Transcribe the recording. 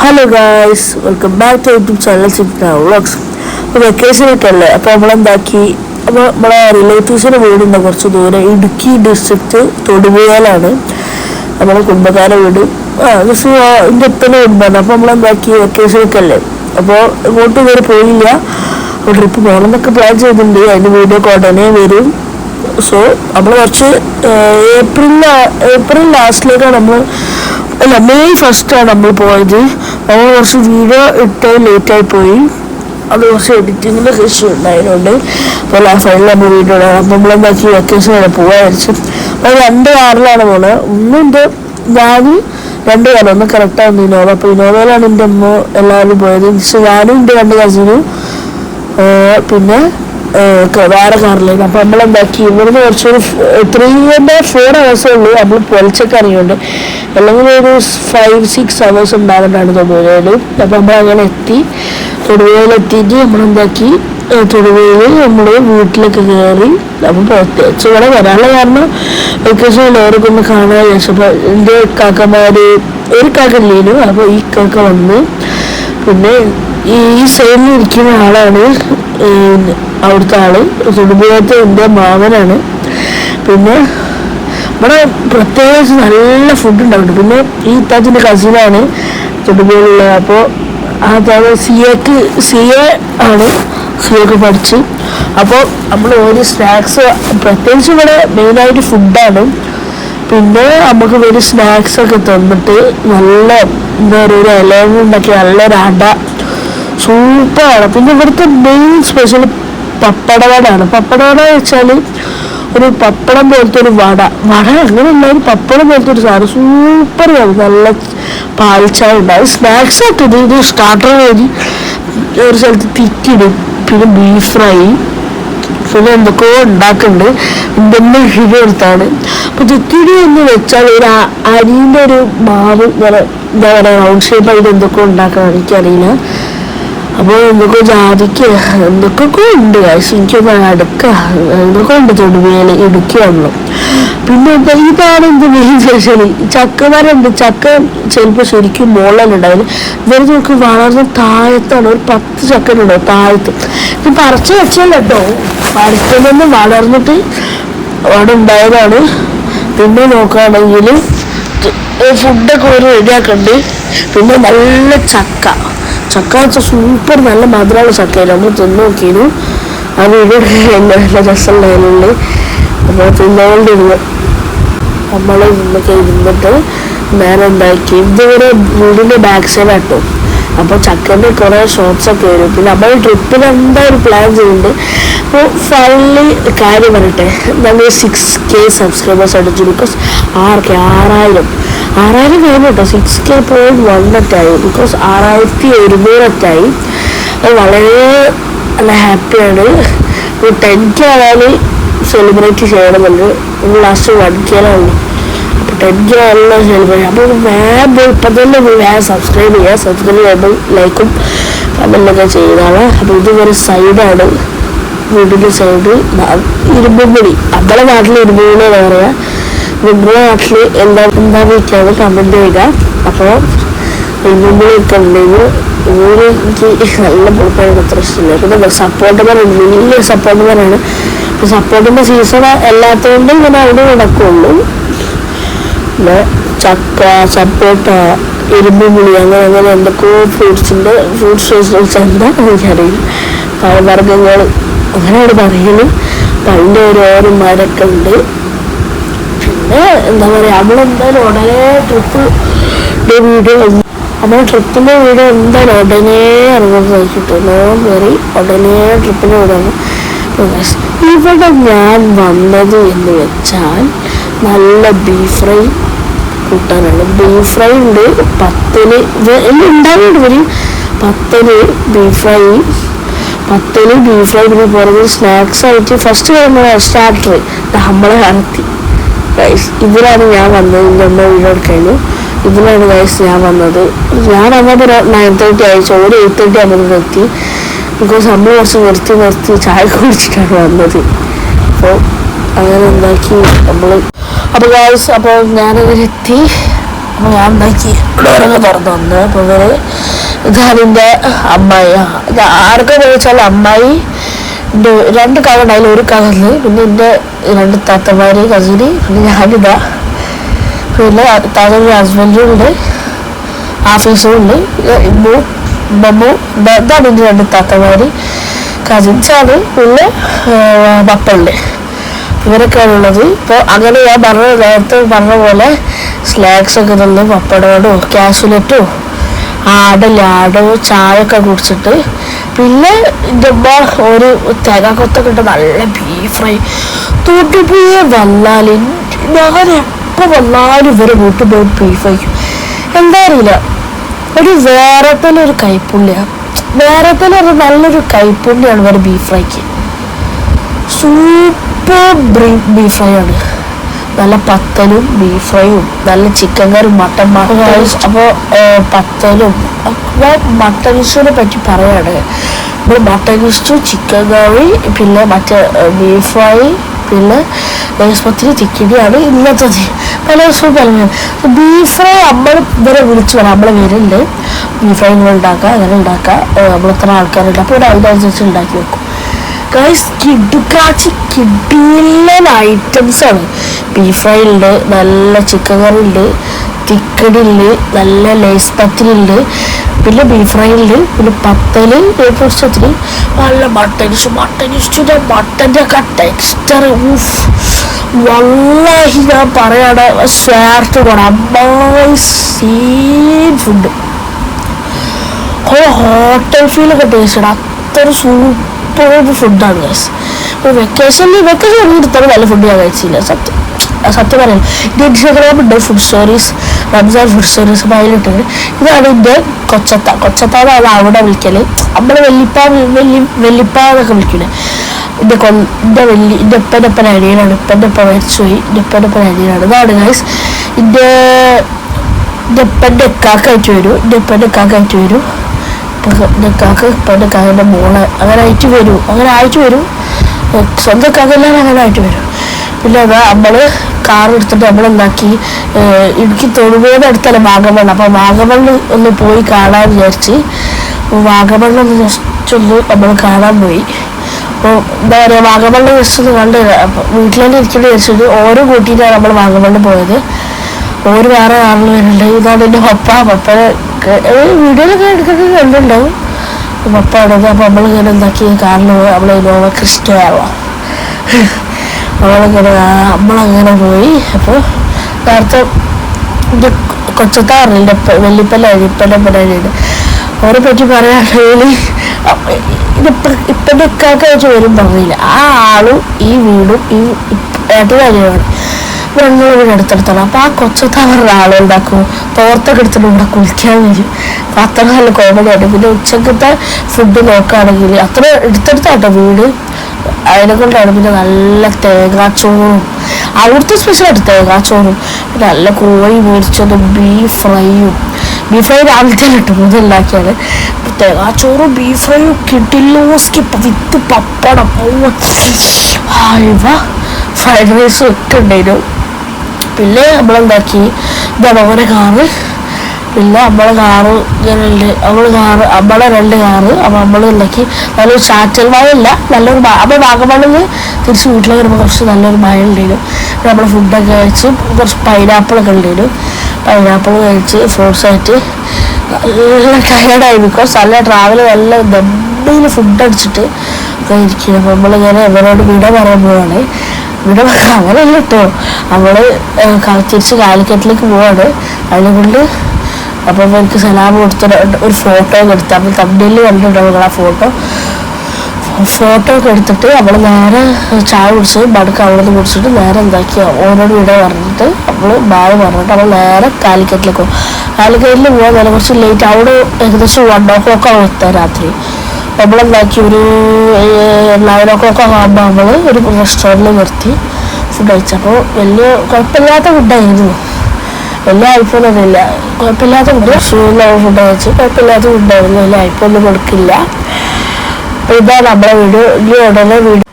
Hello guys, welcome back to YouTube channel Signa vlogs. അപ്പോൾ വെക്കേഷനൊക്കെ അല്ലേ, അപ്പോൾ നമ്മളെന്താക്കി, അപ്പോൾ നമ്മളെ റിലേറ്റീവ്സിൻ്റെ വീടുണ്ട് കുറച്ച് ദൂരെ, ഇടുക്കി ഡിസ്ട്രിക്റ്റ് തൊടുപുഴയിലാണ് നമ്മളെ കുടുംബക്കാരെ വീട്. ജസ്റ്റ് എൻ്റെ ഒപ്പനെ വീടുണ്ടായിരുന്നു. അപ്പോൾ നമ്മളെന്താക്കി, വെക്കേഷനൊക്കെ അല്ലേ, അപ്പോൾ ഇങ്ങോട്ട് ഇതുവരെ പോയില്ല. അപ്പോൾ ട്രിപ്പ് പോകണമെന്നൊക്കെ പ്ലാൻ ചെയ്തിട്ടുണ്ട്. അതിൻ്റെ വീഡിയോ ഒക്കെ ഉടനെ വരും. സോ നമ്മൾ കുറച്ച് ഏപ്രിൽ ലാസ്റ്റിലേക്കാണ് നമ്മൾ, അല്ല മെയ് ഫസ്റ്റാണ് നമ്മൾ പോയത്. നമ്മൾ കുറച്ച് വീഡിയോ ഇട്ട് ലേറ്റായി പോയി. അത് കുറച്ച് എഡിറ്റിങ്ങിൻ്റെ ഇഷ്യൂ ഉണ്ടായതുകൊണ്ട് അപ്പോൾ ഫൈനൽ നമ്മൾ വീഡിയോ ഇടാം. അപ്പം നമ്മളെന്താക്കി വെക്കേഷനാണ് പോകാൻ വിചാരിച്ചു. അപ്പോൾ 2 കാറിലാണ് പോകുന്നത്. ഒന്നുണ്ട് ഞാൻ 2 കാർ, ഒന്ന് കറക്റ്റാണ് ഇന്നോവ. അപ്പോൾ ഇന്നോവയിലാണ് എൻ്റെ അമ്മ എല്ലാവരും പോയത്. ഞാനും എൻ്റെ 2 കസിനും പിന്നെ വേറെ കാറിലായിരുന്നു. അപ്പോൾ നമ്മളെന്താക്കി ഇവിടുന്ന് കുറച്ചൊരു 3-4 hours ഉള്ളൂ നമ്മൾ പൊളിച്ചൊക്കെ അറിയുന്നുണ്ട്, അല്ലെങ്കിൽ ഒരു 5-6 hours ഉണ്ടാകുന്നതാണ് തൊടുപുഴയിൽ. അപ്പോൾ നമ്മളങ്ങനെ എത്തി. തൊടുപുഴയിലെത്തിയിട്ട് നമ്മളെന്താക്കി, തൊടുപുഴയിൽ നമ്മൾ വീട്ടിലൊക്കെ കയറി. അപ്പോൾ പ്രത്യേകിച്ച് ഇവിടെ വരാനുള്ള കാരണം വെക്കേഷൻ എല്ലാവർക്കും ഒന്ന് കാണാൻ വിചാരിച്ചു. അപ്പോൾ എൻ്റെ കാക്കമാർ, ഒരു കാക്കല്ലേനു, അപ്പോൾ ഈ കാക്ക വന്ന്, പിന്നെ ഈ സൈഡിൽ ഇരിക്കുന്ന ആളാണ് അവിടുത്തെ ആള്, തൊടുപുഴത്തെ എൻ്റെ മാമനാണ്. പിന്നെ ഇവിടെ പ്രത്യേകിച്ച് നല്ല ഫുഡ് ഉണ്ടാവുന്നുണ്ട്. പിന്നെ ഈ താത്തിൻ്റെ കസിനാണ് തൊടുപുഴയിലുള്ളത്. അപ്പോൾ ആ താത്ത CA ആണ്, CA ഒക്കെ പഠിച്ച്. അപ്പോൾ നമ്മൾ ഒരു സ്നാക്സ്, പ്രത്യേകിച്ച് ഇവിടെ മെയിനായിട്ട് ഫുഡാണ്. പിന്നെ നമുക്ക് ഒരു സ്നാക്സൊക്കെ തന്നിട്ട് നല്ല എന്താ പറയുക, ഒരു ഇലവുണ്ടാക്കി നല്ലൊരു അട സൂപ്പറാണ്. പിന്നെ ഇവിടുത്തെ മെയിൻ സ്പെഷ്യൽ പപ്പടവടയാണ്. പപ്പടവട വെച്ചാൽ ഒരു പപ്പടം പോലത്തെ ഒരു വട അങ്ങനെയുള്ള ഒരു പപ്പടം പോലത്തെ ഒരു സാധനം, സൂപ്പറാണ്. നല്ല പാൽച്ചായ ഉണ്ടാവും. സ്നാക്സ് ആയിട്ടത് ഇത് സ്റ്റാർട്ടർ വഴി ഒരു സ്ഥലത്ത് തിക്കിടും. പിന്നെ ബീഫ് ഫ്രൈ, പിന്നെ എന്തൊക്കെയോ ഉണ്ടാക്കുന്നുണ്ട്. ഇതെന്നെ എടുത്താണ്. അപ്പോൾ തിക്കിടി എന്ന് വെച്ചാൽ ഒരു അരിൻ്റെ ഒരു മാവ് ഇങ്ങനെ എന്താ പറയുക, റൗണ്ട് ഷേപ്പായിട്ട് എന്തൊക്കെയോ ഉണ്ടാക്കണം, എനിക്കറിയില്ല. അപ്പോൾ എന്തൊക്കെ ജാതിക്ക എന്തൊക്കെ ഉണ്ട്. എനിക്കൊന്ന് എന്തൊക്കെ ഉണ്ട് തൊടുപുഴയിൽ, ഇടുക്കിയാണല്ലോ. പിന്നെ ഇതാണ് എന്ത് മെയിൻ സ്പെഷ്യൽ, ചക്കമരമുണ്ട്. ചക്ക ചിലപ്പോൾ ശരിക്കും മുകളിലുണ്ടാവില്ല. ഇവർ നോക്കി വളർന്ന് താഴത്താണ്. ഒരു 10 ചക്കനുണ്ടാവും താഴത്ത്. ഇത് പറിച്ച് വെച്ചല്ല കേട്ടോ, പറിച്ചിൽ നിന്ന് വളർന്നിട്ട് അവിടെ ഉണ്ടായതാണ്. പിന്നെ നോക്കുകയാണെങ്കിൽ ഫുഡൊക്കെ ഒരു റെഡിയാക്കുന്നുണ്ട്. പിന്നെ നല്ല ചക്ക വെച്ചാൽ സൂപ്പർ നല്ല മധുരമുള്ള ചക്കയില്ല. നമ്മൾ തിന്ന് നോക്കിയിരുന്നു. ആ വീഡിയോ നല്ല രസമുണ്ടായിരുന്നു. അപ്പോൾ തിന്നുകൊണ്ടിരുന്നു നമ്മൾ ഇന്നൊക്കെ ഇരുന്നിട്ട് നേരെ ഉണ്ടാക്കി. ഇതുവരെ വീടിൻ്റെ ബാക്ക് സൈഡ് ആട്ടോ. അപ്പോൾ ചക്കൻ്റെ കുറേ ഷോർട്സൊക്കെ വരും. പിന്നെ നമ്മൾ ട്രിപ്പിന് എന്തായാലും പ്ലാൻ ചെയ്യുന്നുണ്ട്. അപ്പോൾ ഫൈനലി കാര്യം പറയട്ടെ, നമ്മൾ 6K സബ്സ്ക്രൈബേഴ്സ് അടിച്ചു. ബിക്കോസ് 6,000 കഴിഞ്ഞു കേട്ടോ. 6K.1 ബിക്കോസ് 6,100 അത് വളരെ നല്ല ഹാപ്പിയാണ്. 10K ആയാൽ സെലിബ്രേറ്റ് ചെയ്യണമെന്നുണ്ട്. ലാസ്റ്റ് 1K-ലാണ്. അപ്പോൾ 10K ആയാലും സെലിബ്രേറ്റ്. അപ്പോൾ വേഗം ഇപ്പം തന്നെ വേഗം സബ്സ്ക്രൈബ് ചെയ്യുമ്പോൾ ലൈക്കും കമൻറ്റൊക്കെ ചെയ്യുന്നതാണ്. അപ്പോൾ ഇതൊരു സൈഡാണ്, വീടിൻ്റെ സൈഡ് ഇരുമ്പുപൊടി. നമ്മുടെ നാട്ടിൽ ഇരുമ്പുപൊടി എന്ന് പറയാം. നിങ്ങളുടെ നാട്ടിൽ എന്താ വെക്കാണ് കമൻറ്റ് ചെയ്യുക. അപ്പോൾ ഇരുമ്പുപൊടിയൊക്കെ ഉണ്ടെങ്കിൽ എനിക്ക് നല്ല പൊളിപ്പാണ്, അത്ര ഇഷ്ടമില്ല. പിന്നെ സപ്പോർട്ടർമാരുണ്ട്, വലിയ സപ്പോർട്ടർമാരാണ്. അപ്പോൾ സപ്പോർട്ടിൻ്റെ സീസൺ അല്ലാത്തതുകൊണ്ട് ഇങ്ങനെ അവിടെ നടക്കുള്ളൂ. പിന്നെ ചക്ക, സപ്പോട്ട, ഇരുമ്പുപുളി, അങ്ങനെ എന്തൊക്കെയോ ഫ്രൂട്ട്സ് എന്താ എനിക്കറിയില്ല, പഴവർഗ്ഗങ്ങൾ അങ്ങനെയാണ് പറയുന്നത്. അപ്പം അതിൻ്റെ ഓരോ മരമൊക്കെ ഉണ്ട്. പിന്നെ എന്താ പറയുക, നമ്മളെന്തായാലും ഉടനെ ട്രിപ്പിൻ്റെ വീഡിയോ എന്തായാലും ഉടനെ ഇറങ്ങുന്നത് വെച്ചിട്ടുണ്ടോ കയറി ഉടനെ ട്രിപ്പിന് വിടണം. ഇവിടെ ഞാൻ വന്നത് എന്ന് വെച്ചാൽ നല്ല ബീഫ് ഫ്രൈ കൂട്ടാനാണ്. ബീഫ് ഫ്രൈ ഉണ്ട്, 10 എല്ലാം ഉണ്ടാവുന്നുണ്ട്. വരും 10 ബീഫ് ഫ്രൈ, പിന്നെ പുറമെ സ്നാക്സ് ആയിട്ട് ഫസ്റ്റ് സ്റ്റാർട്ടർ നമ്മളെ നടത്തി. ഇതിലാണ് ഞാൻ വന്നത്. നമ്മൾ വീഡിയോ എടുക്കായിരുന്നു. ഇതിലാണ് ഞാൻ വന്നത്. ഞാൻ വന്നത് 9:30 ആയിച്ചു. ഒരു 8:30 ആകുമ്പോൾ എത്തി. ബിക്കോസ് നമ്മൾ കുറച്ച് നിർത്തി ചായ കുടിച്ചിട്ടാണ് വന്നത്. അപ്പോൾ അങ്ങനെ ഉണ്ടാക്കി നമ്മൾ. അപ്പോൾ ഗായ്സ്, അപ്പോൾ ഞാനതിലെത്തി. അപ്പോൾ ഞാൻ എന്താക്കി ഡോറൊക്കെ തുറന്നു വന്ന്. അപ്പോൾ ഇതാണ് എൻ്റെ അമ്മായി. ആർക്കും ചോദിച്ചാൽ അമ്മായി എൻ്റെ 2 കഥ ഉണ്ടായാലും ഒരു കഥന്ന്, പിന്നെ എൻ്റെ 2 താത്തമാര് കസിന്, പിന്നെ ഞാനിതാ, പിന്നെ താത്തൻ്റെ ഹസ്ബൻഡും ഉണ്ട്, ആഫീസും ഉണ്ട്, ഇമ്മു മമ്മു. ഇതാണ് എൻ്റെ 2 താത്തമാര് കസിൻസാണ്. പിന്നെ പപ്പുണ്ട്. ഇവരൊക്കെയാണ് ഉള്ളത്. ഇപ്പോൾ അങ്ങനെ ഞാൻ നേരത്തെ പറഞ്ഞ പോലെ സ്നാക്സ് ഒക്കെ തന്നു, പപ്പടോടോ കാഷ്യൂനട്ടോ ആടോ ചായയൊക്കെ കുടിച്ചിട്ട്, പിന്നെ എൻ്റെ അമ്മ ഒരു തേങ്ങാക്കൊത്തൊക്കെ ഇട്ട് നല്ല ബീഫ് ഫ്രൈ തൂട്ടിപ്പോയ വന്നാല് ഞാൻ എപ്പോൾ വന്നാലും ഇവരെ വീട്ടിൽ പോയി ബീഫ് വയ്ക്കും. എന്താ അറിയില്ല, ഒരു വേറെ തന്നെ ഒരു കൈപ്പുള്ളിയാണ്, വേറെ തന്നെ ഒരു നല്ലൊരു കൈപ്പുള്ളിയാണ് ഇവരെ ബീഫ് ഫ്രൈക്ക്. സൂപ്പർ ബീഫ് ഫ്രൈ ആണ്. നല്ല പത്തലും ബീഫ് ഫ്രൈയും നല്ല ചിക്കൻ കറിയും മട്ടൻ. അപ്പോൾ പത്തലും മട്ടൻ ഇഷ്യൂനെ പറ്റി പറയാണ്. ഇപ്പോൾ മട്ടൻ ഇഷ്ടു, ചിക്കൻ കറി, പിന്നെ മറ്റേ ബീഫ് ഫ്രൈ, പിന്നെ നെയ്സ്പത്തിരി ചിക്കടിയാണ് ഇന്നത്തെ പല ദിവസവും പറഞ്ഞു. ബീഫ് ഫ്രൈ നമ്മൾ ഇവരെ വിളിച്ചു പറയാം, നമ്മളെ വരുന്നുണ്ട് ബീഫ് ഫ്രൈ ഇങ്ങനെ ഉണ്ടാക്കുക, അങ്ങനെ ഉണ്ടാക്കുക, നമ്മൾ ഇത്ര ആൾക്കാരുണ്ട്, അപ്പോൾ അതിനനുസരിച്ച് ഉണ്ടാക്കി വെക്കും. ഗൈസ് കിടുക്കാച്ചി കിടിലൻ ഐറ്റംസ് ആണ്. ബീഫ് ഫ്രൈ ഉണ്ട്, നല്ല ചിക്കൻ കറി ഉണ്ട്, തിക്കടി ഉണ്ട്, നല്ല ലേസ് പത്തിരി ഉണ്ട്, പിന്നെ ബീഫ് ഫ്രൈ ഉണ്ട്, പിന്നെ പത്തല് ഇഷ്ടത്തിന് നല്ല മട്ടൻ ഇഷ്ടം. മട്ടൻ്റെ ഒക്കെ ടെക്സ്ചർ വല്ലാഹി ഞാൻ പറയാണ്, സ്വാർട്ട് പോണം. അമ്മായി സീൻ ഫുഡ്, ഹോട്ടൽ ഫീലൊക്കെ ടേസ്റ്റ് ആണ്. അത്ര സൂപ്പർ ഫുഡാണ് ഗൈസ്. ഇപ്പോൾ വെക്കേഷനിൽ എടുത്താൽ നല്ല ഫുഡ് ഞാൻ കഴിച്ചില്ല, സത്യം പറയാം. എൻ്റെ ഇൻസ്റ്റാഗ്രാം ഉണ്ട്, food stories, Ramzan food stories. അപ്പോൾ അതിലിട്ടുണ്ട്. ഇതാണ് എൻ്റെ കൊച്ചത്താണ് അവിടെ വിളിക്കല്. നമ്മൾ വെല്ലിപ്പ എന്നൊക്കെ വിളിക്കണേ. എൻ്റെ ഉപ്പൻ്റെ അനിയനാണ്, ഉപ്പൻ്റെ ഉപ്പ മരിച്ചുപോയി, എൻ്റെ ഉപ്പൻ്റെ അനിയനാണ്. ഇതാണ് ഗൈസ് എൻ്റെ ഉപ്പൻ്റെ കാക്കായിട്ട് വരും, എൻ്റെ ഉപ്പൻ്റെ കാക്കൻ്റെ മോള് അങ്ങനെ ആയിട്ട് വരും, സ്വന്തം കാക്കെല്ലാം അങ്ങനെ ആയിട്ട് വരും. പിന്നെ അതാ നമ്മൾ കാർ എടുത്തിട്ട് നമ്മളെന്താക്കി, എനിക്ക് തൊടുപുഴയുടെ അടുത്തല്ല വാഗമൺ. അപ്പോൾ വാഗമണ്ണ് ഒന്ന് പോയി കാണാൻ വിചാരിച്ച് വാഗമണ്ണൊന്ന് ജസ്റ്റ് ഒന്ന് നമ്മൾ കാണാൻ പോയി. അപ്പോൾ എന്താ പറയുക, വാഗമണ്ണ് ജസ്റ്റ് ഒന്ന് കണ്ട് വീട്ടിലെന്നെ ഇരിക്കേണ്ടി വിചാരിച്ചിട്ട് ഓരോ കൂട്ടിയിട്ടാണ് നമ്മൾ വാഗമണ്ണ് പോയത്. ഓര് വേറെ കാറിൽ വരുന്നുണ്ട്. ഇതാണ് എൻ്റെ പപ്പ വീഡിയോയിലൊക്കെ എടുക്കൊക്കെ കണ്ടിട്ടുണ്ടാവും. പപ്പ അവിടെ. അപ്പോൾ നമ്മളിങ്ങനെ എന്താക്കി കാറിൽ പോയി, നമ്മൾ ഇന്നോവ ക്രിസ്റ്റോ ആവാം, നമ്മളങ്ങനെ പോയി. അപ്പോൾ നേരത്തെ എൻ്റെ കൊച്ചത്താറിൻ്റെ വെല്ലിപ്പൻ്റെ അവരെ പറ്റി പറയുകയാണെങ്കിൽ ഇപ്പൻ്റെ ഇക്കാക്ക വെച്ച് വരും പറഞ്ഞില്ല. ആ ആളും ഈ വീടും ഈ ഏട്ടനാണ് ഞങ്ങൾ വീട് അടുത്തടുത്താണ്. അപ്പോൾ ആ കൊച്ചത്താറുടെ ആളുണ്ടാക്കും തോർത്തൊക്കെ എടുത്തിട്ട് ഇവിടെ കുളിക്കാൻ വരും. അപ്പോൾ അത്ര നല്ല കോമഡി ആയിട്ട്. പിന്നെ ഉച്ചക്കത്തെ ഫുഡ് നോക്കുകയാണെങ്കിൽ അത്ര എടുത്തെടുത്താട്ടോ വീട്, അതിനെ കൊണ്ടാണ്. പിന്നെ നല്ല തേങ്ങാച്ചോറും, അവിടുത്തെ സ്പെഷ്യലായിട്ട് തേങ്ങാച്ചോറും, പിന്നെ നല്ല കോഴി പൊരിച്ചതും ബീഫ് ഫ്രൈയും. ബീഫ് ഫ്രൈ രാവിലത്തെ കിട്ടും, ഇതുണ്ടാക്കിയാണ്. തേങ്ങാച്ചോറും ബീഫ് ഫ്രൈയും കിട്ടില്ലോസ്കി വിത്ത് പപ്പടം, ഫ്രൈഡ് റൈസും ഒക്കെ ഉണ്ടായിരുന്നു. പിന്നെ നമ്മളെന്താക്കി, ഇതാണ് അവരെ കാറ്. പിന്നെ നമ്മളെ കാറ് ഇങ്ങനെയുണ്ട്, നമ്മളെ 2 കാറ്. അപ്പോൾ നമ്മൾ ഉണ്ടാക്കി നല്ലൊരു ചാറ്റൽ മഴയില്ല, നല്ലൊരു അപ്പോൾ വാഗമണ്ണിൽ തിരിച്ച് വീട്ടിൽ വരുമ്പോൾ കുറച്ച് നല്ലൊരു മഴ ഉണ്ടായിരുന്നു. നമ്മൾ ഫുഡൊക്കെ കഴിച്ച് കുറച്ച് പൈനാപ്പിളൊക്കെ ഉണ്ടായിരുന്നു. പൈനാപ്പിൾ കഴിച്ച് ഫ്രൂട്ട്സായിട്ട് നല്ല ടയർഡായി. ബിക്കോസ് നല്ല ട്രാവൽ, നല്ല ദമ്മിൽ ഫുഡ് അടിച്ചിട്ട് ഒക്കെ ഇരിക്കുക. അപ്പോൾ നമ്മളിങ്ങനെ ഇവരോട് വിട പറയാൻ പോവാണ്. ഇവിടെ അങ്ങനെയല്ല കേട്ടോ, നമ്മൾ തിരിച്ച് കാലിക്കറ്റിലേക്ക് പോവാണ്. അതിനെക്കൊണ്ട് അപ്പോൾ എനിക്ക് സലാം കൊടുത്തിട്ട് ഒരു ഫോട്ടോ ഒക്കെ എടുത്ത്, അപ്പോൾ തമ്മിൽ കണ്ടിട്ടുണ്ടാവും ആ ഫോട്ടോ ഒക്കെ എടുത്തിട്ട് നമ്മൾ നേരെ ചായ കുടിച്ച് ബടുക്ക് അവിടെ നിന്ന് കുടിച്ചിട്ട് നേരെ എന്താക്കി ഓരോട് വീട് പറഞ്ഞിട്ട് നമ്മൾ ബായ് പറഞ്ഞിട്ട് നമ്മൾ നേരെ കാലിക്കറ്റിലേക്ക് പോകും. കാലിക്കറ്റിൽ പോകാൻ നേരെ കുറച്ച് ലേറ്റ്, അവിടെ ഏകദേശം 1 o'clock ആവും എത്താൻ രാത്രി. നമ്മളെന്താക്കി ഒരു 9 o'clock ആകുമ്പോൾ നമ്മൾ ഒരു റെസ്റ്റോറൻറ്റിൽ നിർത്തി ഫുഡ് കഴിച്ചപ്പോൾ വലിയ കുഴപ്പമില്ലാത്ത ഫുഡായിരുന്നു. വലിയ അയപ്പൊന്നുമില്ല, കുഴപ്പമില്ലാത്ത ഫുഡ്. ഫുഡ് കഴിച്ച് കുഴപ്പമില്ലാത്ത ഫുഡായിരുന്നു, വലിയ അയപ്പൊന്നും കൊടുക്കില്ല. അപ്പോൾ ഇതാണ് നമ്മളെ വീഡിയോ. ഇനി ഉടനെ വീഡിയോ.